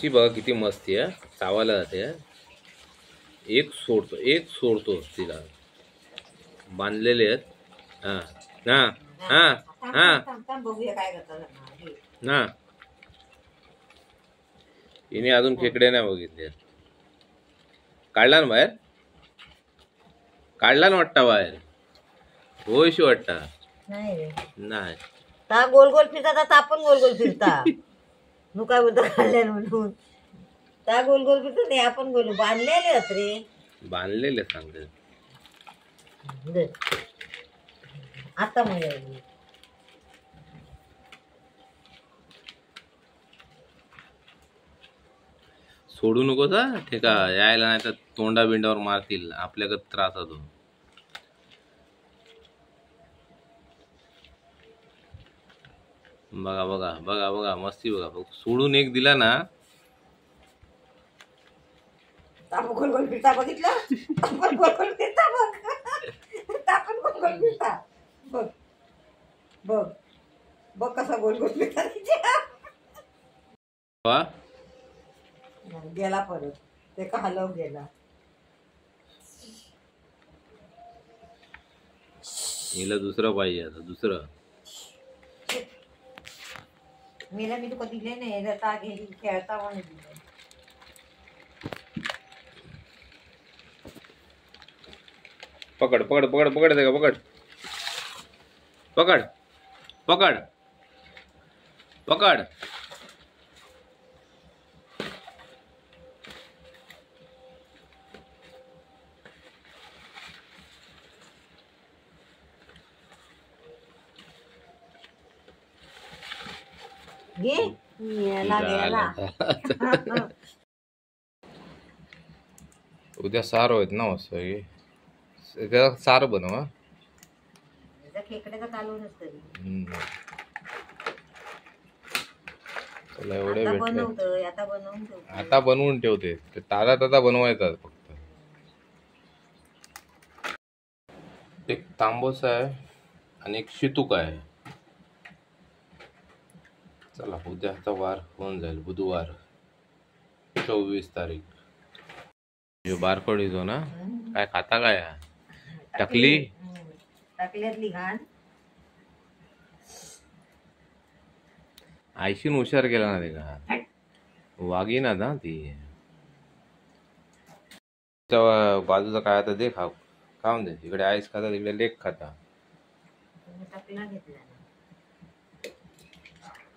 मच्छी बघा किती मस्ती आहे, चावायला जाते. एक सोडतो तिला, बांधलेले आहेत. हा हा हा हा बघूया काय करतात ना. हिने अजून खेकडे नाही बघितले. काढला ना बाहेर, काढला ना वाटता बाहेर. होयशी वाटता नाही रे, नाही. ता गोल गोल फिरता, ता पण गोल गोल फिरता. तू काय बोलतो काढल्या म्हणून, ता गोल गोल फिरता नाही, आपण गोल बांधलेले आहेत रे, बांधलेले सांगते. आता मजा सोडू नको का ठेका, यायला नाही तर तोंडा बिंडावर मारतील, आपल्याकडे त्रास होतो. बघा बघा बघा बघा मस्ती बघा. सोडून एक दिला ना, गोल गोल फिरता बघितलं, गोल गोल फिरता बघ, आपण गोल गोल फिरता बघ बघ बघ कसा गोल गोल फिरता. गेला परत, ते का हलव गेला. हिला दुसरं पाहिजे आता, दुसरं. मीला मी तुका दिले नाही, जाता गेली खेळता म्हणून दिले. पकड पकड पकड पकड का, पकड पकड पकड पकड. उद्या सार होत ना मस्त, त्याचा सार बनव. खेकड्याचा कालवणच तरी चला एवढे भेटले, आता बनवून ठेवते. ते ताजा ताजा बनवायचा फक्त. एक तांबोसा आहे आणि एक शितूक आहे. चला उद्याचा वार होऊन जाईल, बुधवार 24 तारीख. जो बारकोड येतो ना, काय खाता काय टकली टाकल्यातली घाण. आयशीन हुशार केला ना ते का, वागी ना ना ती. बाजूचा काय आता दे, खाऊन दे. इकडे आईस खाता, तिकडे लेक खाता.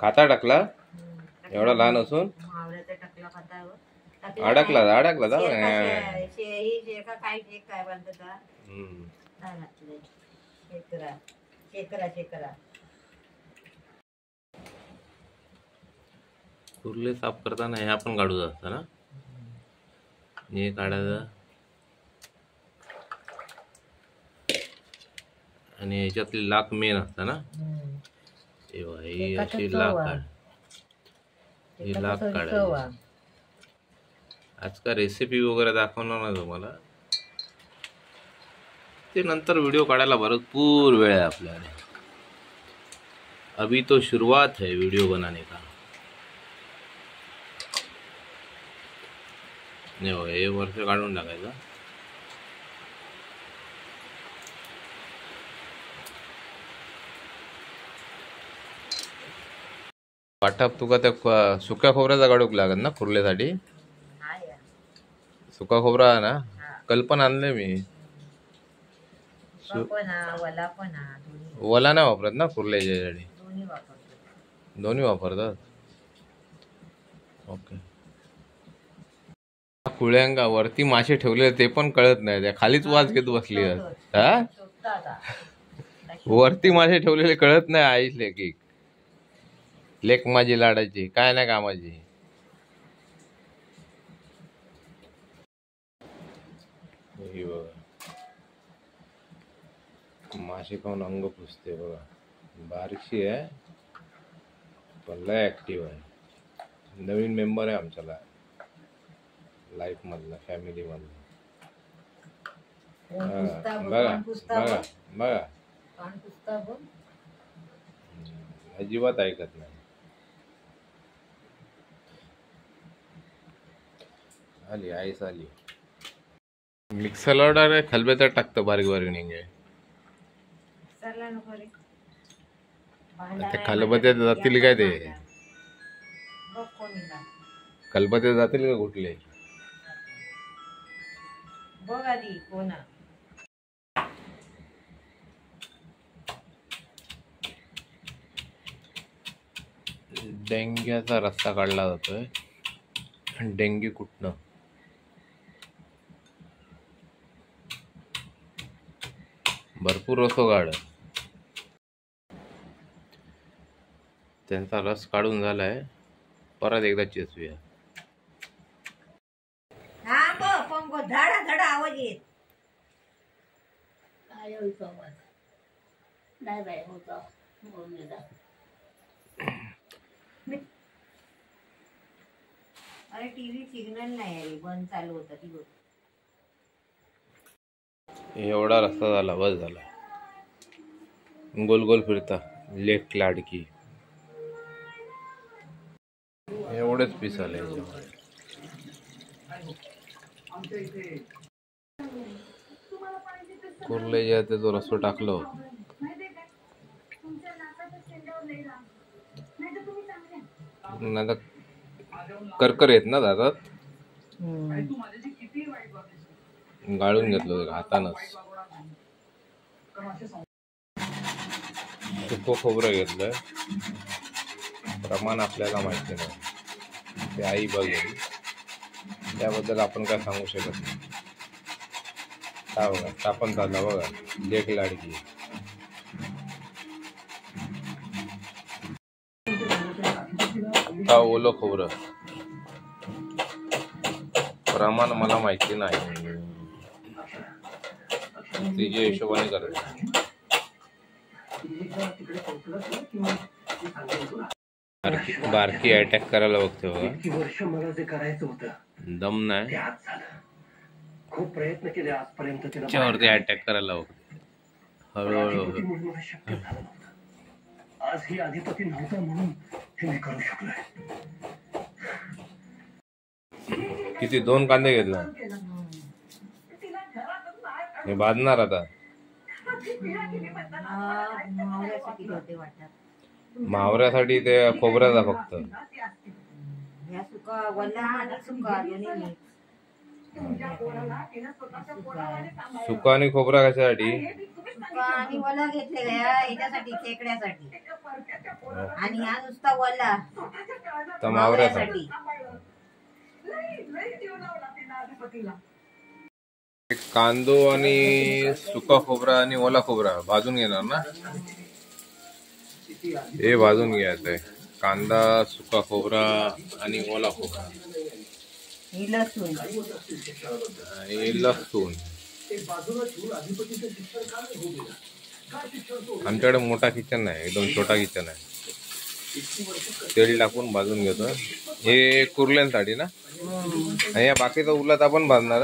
खाता टाकला एवढा लहान असून, अडकला अडकला जा. कुर्ले साफ करताना ह्या पण काढू असतं ना, हे काढायचं आणि ह्याच्यातली लाख मेन असतं ना. ही अशी लाख काढ, ही लाख काढायची. आज का रेसिपी वगैरे दाखवणार ना तुम्हाला, ते नंतर व्हिडिओ काढायला भरपूर वेळ आहे आपल्याकडे. अभी तो शुरुआत है वीडियो बनाने का. नाही हो, हे वर्ष काढून टाकायचं. वाटप तुका त्या सुक्या खोबऱ्याचा काढूक लागत ना कुर्लेसाठी. सुका खोबरा आहे ना, कल्पन आणले मी. वला नाही वापरत ना कुर्ल्याच्यासाठी, दोन्ही वापरतात. ओके. कुळ्यांगा वरती मासे ठेवले ते पण कळत नाही, त्या खालीच वास घेत बसली. हा, वरती मासे ठेवलेले कळत नाही. आईच लेक लेक माझी लाडाची, काय नाही कामाची. मासे खाऊन अंग पुसते बघा. बारीकशी आहे पण लय ऍक्टिव्ह आहे. नवीन मेंबर आहे आमच्याला लाईफ मधला, फॅमिली मधला. बघा बघा बघा, अजिबात ऐकत नाही. आली आईस आली. मिक्सरला डायरेक्ट खलबत्यात टाकतं बारीक बारीक निघे. मिक्सरला नको रे. ते खलबत्यात जातील काय ते? बघ कोणीला. खलबत्यात जातील का कुठले? बघ आधी कोणा. डेंग्याचा रस्ता काढला जातोय. डेंगी कुठनं? भरपूर असो गाड. त्यांचा रस काढून झालाय. परत एकदा चेचूया. हा बघ पंगो धडा धडा आवाज येत. काय होतो आवाज? नाही बाय होता. अरे टीव्ही सिग्नल नाही आहे, बंद चालू होता ती बघ. एवढा रस्ता झाला, बस झाला. गोल गोल फिरता लेक लाडकी. एवढेच पीस आले. कुर्ले जे ते जो रस्ता टाकलो नाही करकर येत ना दातात. गाळून घेतलं हातानच. सुकं खोबरं घेतलं. प्रमाण आपल्याला माहिती नाही, ते आई बघेल. त्याबद्दल आपण काय सांगू शकत नाही. का बघा तापण झालं बघा. लेक लाडकी. का ओलं खोबरं प्रमाण मला माहिती नाही, तिच्या हिशोबाने करायचं. बारकी अटॅक करायला बघते बघा. दम नाही, खूप प्रयत्न केले आजपर्यंत. त्याच्यावरती अटॅक करायला बघते हळूहळू. आज ही अधिपती नव्हता म्हणून हे मी करू शकलोय. किती 2 कांदे घेतला. हे भाजणार आता. मावळ्यासाठी होते वाटतात. मावऱ्यासाठी ते खोबऱ्याचा फक्त. या सुका वल्ला आणि सुका दोन्ही मिक्स. सुका आणि खोबरा कशासाठी? सुका आणि वल्ला घेतलेला याच्यासाठी खेकड्यासाठी. आणि हा नुसता वल्ला तर मावऱ्यासाठी. कांदो आणि सुका खोबरा आणि ओला खोबरा भाजून घेणार ना. हे भाजून घ्यायचंय. कांदा, सुका खोबरा आणि ओला खोबरा. लसूण आणि लसूण. आमच्याकडे मोठा किचन नाही, एकदम छोटा किचन आहे. तेल टाकून भाजून घेतो. हे कुर्ल्यांसाठी ना. आणि या बाकीचा उरलात आपण भाजणार.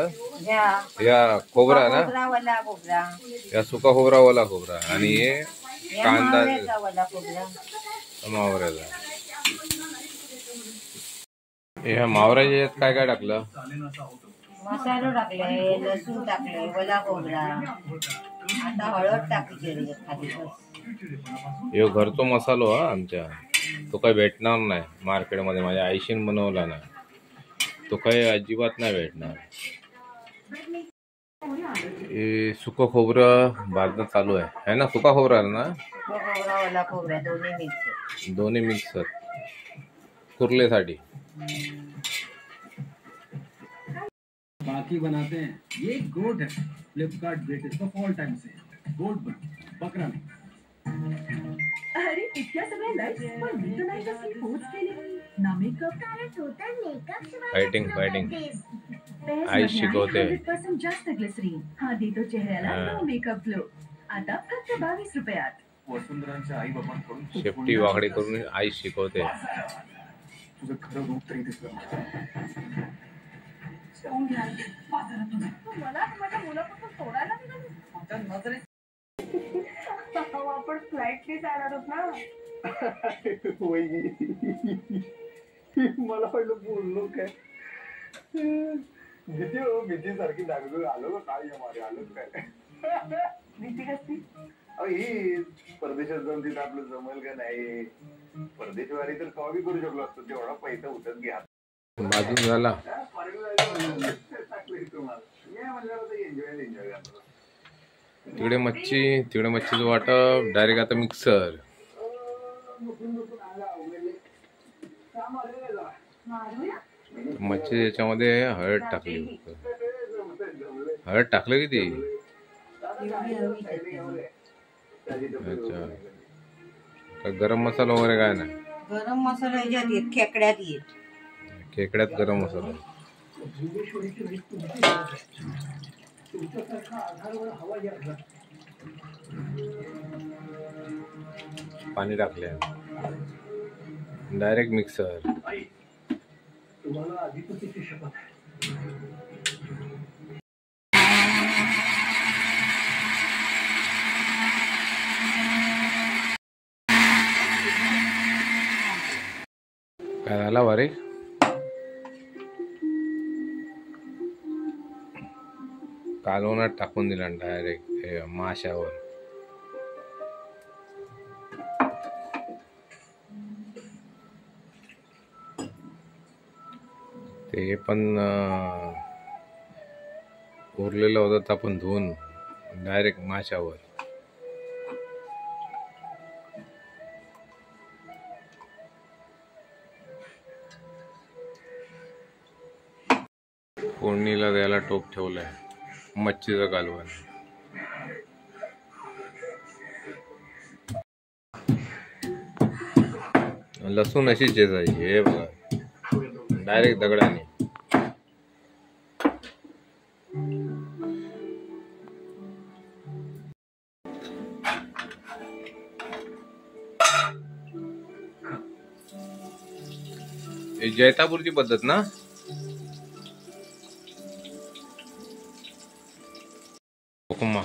या खोबरा ना, या सुका खोबरा ओला खोबरा आणि हे कांदा मावऱ्याचा. ह्या मावऱ्याच्या यात काय काय टाकलं? मसालो टाकले, लसूण टाकले, ओला खोबरा, आता हळद टाकली खाली. हे घरचो मसालो हा आमच्या. तो काही भेटणार नाही मार्केटमध्ये. माझ्या आईशीन बनवला नाही तो, काही अजिबात नाही भेटणार. हे सुका खोबरं भाजणं चालू आहे ना. सुका खोबरा ना, ओला खोबरा दोन्ही मिक्स कुर्लेसाठी. बाकी बनाते हैं. ये गोट है Flipkart greatest of all time से. गोट बकरा मिक्स. अरे इतक्या सगळ्या लाईक्स पण मी तर नाही कसली पोस्ट केली ना. मेकअप फायटिंग आई शिकवते. 100% जास्त ग्लिसरीन. हा देतो चेहऱ्याला नो मेकअप ग्लो. आता फक्त 22 रुपयात. वसुंधरांच्या आई बाबांकडून शेपटी वाकडी करून आई शिकवते. तुझं खरं रूप तरी दिसलं. मला माझ्या मुलापासून सोडायला निघाली. आपण फ्लाईटने जाणार आहोत ना. मला वाटलं बोललो काय. भीती सारखी लागलो आलो का काय मारे आलो काय भीती कसली? ही परदेशात जाऊन तिथं आपलं जमेल का नाही. परदेशवारी तर कमी करू शकलो असतो तेवढा पैसा उठत घ्या. बाजून झाला. तिकडे मच्छीचं वाटप डायरेक्ट आता मिक्सर. मच्छी याच्यामध्ये हळद टाकली. हळद टाकलं किती? अच्छा. गरम मसाला वगैरे काय नाही? गरम मसाला याच्यात येत, खेकड्यात येत. खेकड्यात गरम मसाला. पाणी टाकले डायरेक्ट मिक्सर. तुम्हाला अधिपतीची शपथ आहे. काय झाला वारे? कालवणात टाकून दिला डायरेक्ट माशावर. ते पण उरलेलं होतं आपण धुवून डायरेक्ट माशावर. फोडणीला द्यायला टोप ठेवलाय मच्छीचं कालवण. लसूण अशी चेचायची. हे बघा डायरेक्ट दगडाने. हे जैतापूरची पद्धत ना? हुकमा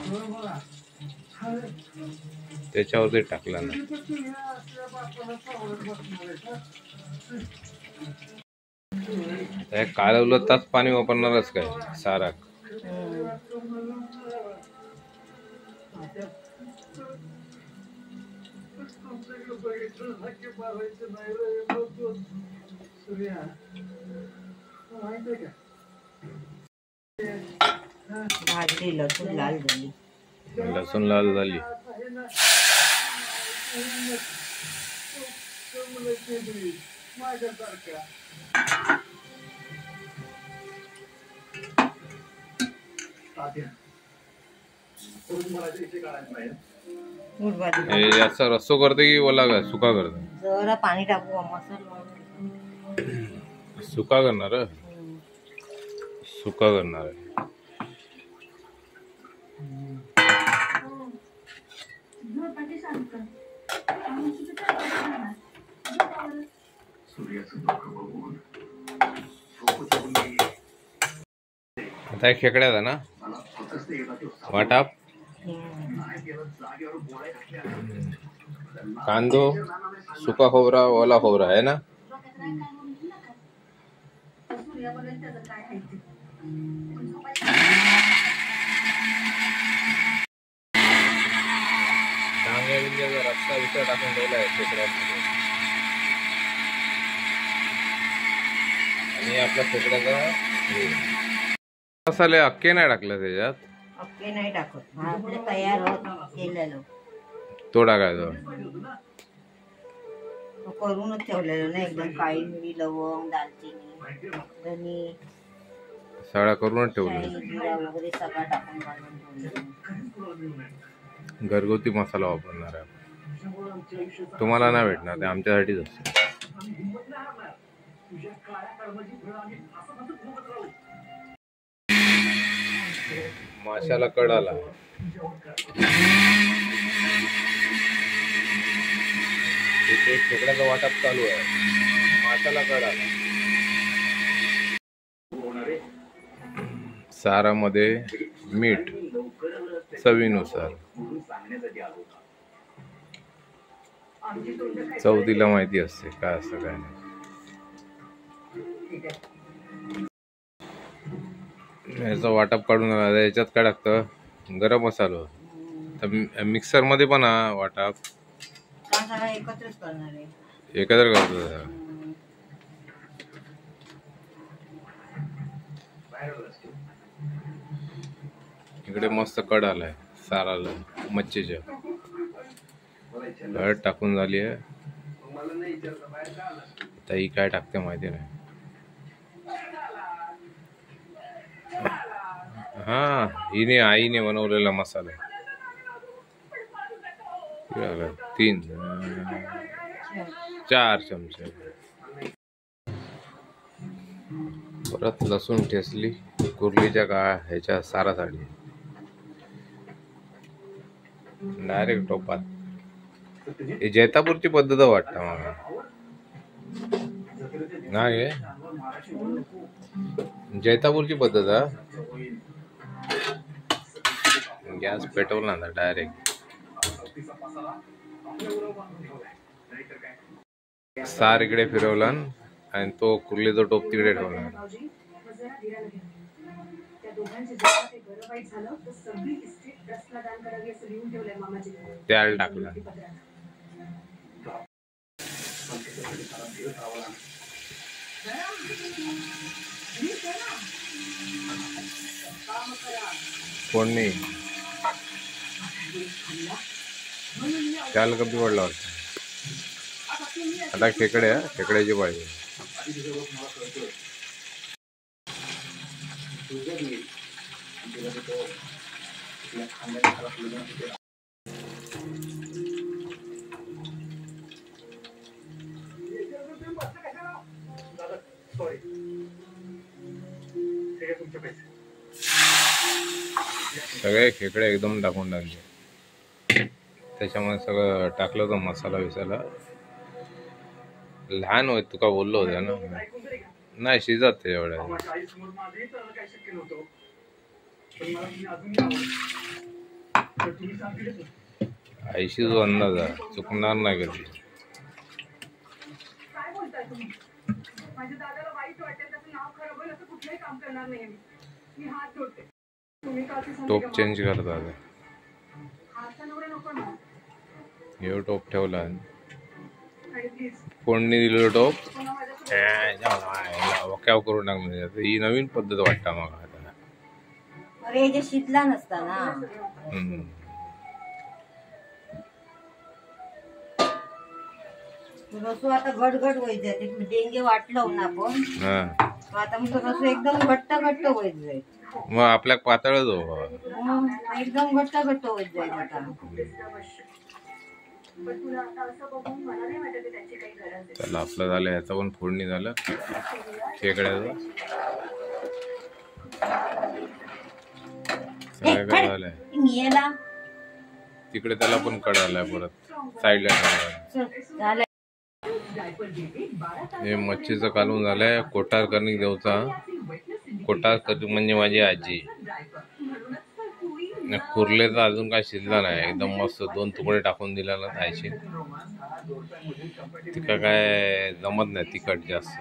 त्याच्यावरती टाकला ना. कालवलं तास पाणी वापरणारच काय साराक. भाजली, लसूण लाल झाली. लसूण लाल झाली. हे असं रस्सो करते की ओला का सुका करते? जरा पाणी टाकू मसाला. सुका करणार. सुका करणार आहे. आता एक खेकड्याचा ना वाटाप. कांदो, सुका खोबरा, ओला खोबरा आहे ना. डांग्या बिंग्याचा रस्ता विचार टाकून ठेवला आहे खेकड्यामध्ये. आणि आपला खेकड्याचा मसाले अक्के नाही टाकलं त्याच्यात. अक्के नाही टाकत. आपलं तयार होत केलेलं तो टाकायचा. करूनच ठेवलेलं ना एकदम. काळी मिरी, लवंग, दालचिनी, धनी सगळा करूनच ठेवलं. जिरा वगैरे सगळं टाकून घालून ठेवलेलं. घरगुती मसाला वापरणार आहे. तुम्हाला नाही भेटणार, ते आमच्यासाठीच असतं. माशाला कड आला. तिथे खेकड्याचा वाटप चालू आहे. माशाला कड आला. सारामध्ये मीठ चवीनुसार. चौथीला माहिती असते काय असतं काय नाही. याचा वाटप काढून आला. याच्यात काय टाकतं? गरम मसाला. तर मिक्सर मध्ये पण हा वाटप का सगळं एकत्रच करणार आहे. एकत्र करतो. इकडे मस्त कड आलाय साराला मच्छीच्या. हळद टाकून झाली आहे. आता ही काय टाकते माहिती नाही. हा, हिने आईने बनवलेला मसाला. 4 चमचे. परत लसूण ठेचली कुर्लीच्या ह्याच्या सारासाठी. डायरेक्ट टोपात. ही जैतापूरची पद्धत वाटतं मला. नाही जैतापूरची पद्धत. गॅस पेटवला ना डायरेक्ट. सार इकडे फिरवला आणि तो कुर्लीचा टोप तिकडे ठेवला. त्याला टाकला. फोडणी त्याला कमी पडला होता. आता खेकड्याची पाहिजे. सगळे खेकडे एकदम टाकून टाकले. त्याच्यामुळे सगळं टाकलं होतं मसाला विसाला. लहान होत तुका बोललो होत्या ना. नाही शिजत ते एवढ्या. आईशी जो अंदाज आहे चुकणार नाही कधी. माझ्या दादाला वाईट वाटेल त्याचं नाव खराब होईल असं कुठलंही काम करणार नाही मी हात जोडते. टोप चेंज करतात. हे टोप ठेवला. फोडणी दिलेलं टोप वक्याव करून टाकलं. ही नवीन पद्धत वाटतं मग. अरे जे शिजला नसता ना. रसू आता घट व्हायचे. डेंगे वाटलो ना आपण. आता मग रसू एकदम घट्ट होत जाईल. मग आपल्या पातळच हो. एकदम घट्ट होत जाईल आता. चला आपलं झालं. याचा पण फोडणी झालं खेकड्याचं. काय झालंय तिकडे त्याला पण कळालाय. परत साईडला ठेवला. हे मच्छीचं कालवून झालंय. कोटार कणिक देवचा. कोटार कणिक म्हणजे माझी आजी. कुर्लेचा अजून काय शिजला नाही. एकदम मस्त 2 तुकडे टाकून दिलेला खायचे. तिका काय जमत नाही तिखट जास्त.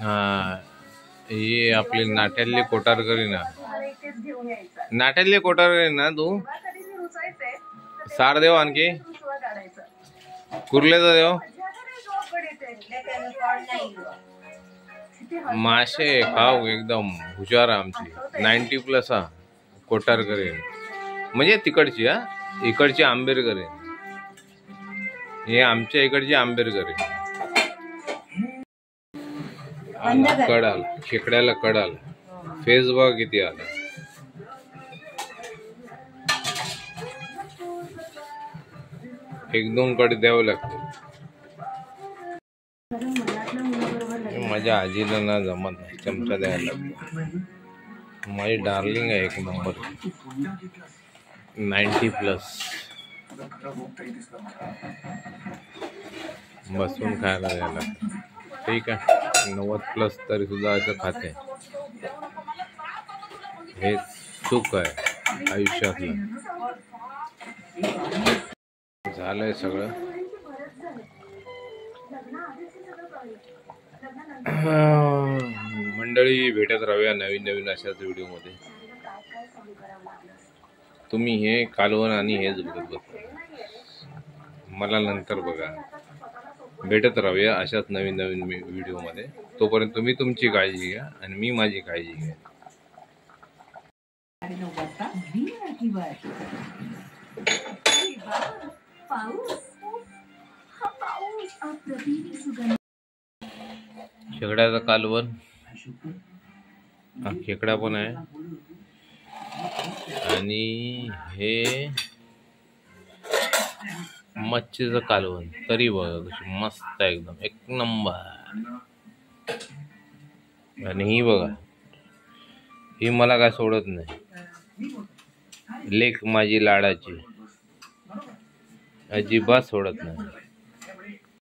हा, ही आपली नाट्यातली कोटार करी ना. नाट्यातली कोटार करी ना तू. सार देव आणखी कुर्लेचा देव. मासे खाऊ एकदम हुशार आमची. 90+ हा कोटार करेन म्हणजे तिकडची. हा इकडची आंबेर करेन. हे आमच्या इकडची आंबेर करेन. कडाल खेकड्याला कडाल. फेस बघ किती आला. एकदम कड द्यावं लागते. माझ्या आजीला ना जमत नाही. चमचा द्यायला लागतो. माझी डार्लिंग आहे एक नंबर. 90+ बसून खायला द्यायला लागतं. ठीक आहे 90+ तरी सुद्धा असं खाते. हे सुख आहे आयुष्यातलं. झालंय सगळं. मंडळी, भेटत राहूया नवीन नवीन अशाच व्हिडिओमध्ये. तुम्ही हे कालवण आणि हेच बघत बसा, मला नंतर बघा. भेटत राहूया अशाच नवीन नवीन व्हिडिओमध्ये. तोपर्यंत तुम्ही तुमची काळजी घ्या आणि मी माझी काळजी घ्या. 9:30 वाजता झी मराठीवर. खेकड्याचं कालवण, हा खेकडा पण आहे आणि हे मच्छीचं कालवण. तरी बघा कशी मस्त आहे, एकदम एक नंबर. आणि ही बघा, ही मला काय सोडत नाही. लेक माझी लाडाची, अजिबात सोडत नाही.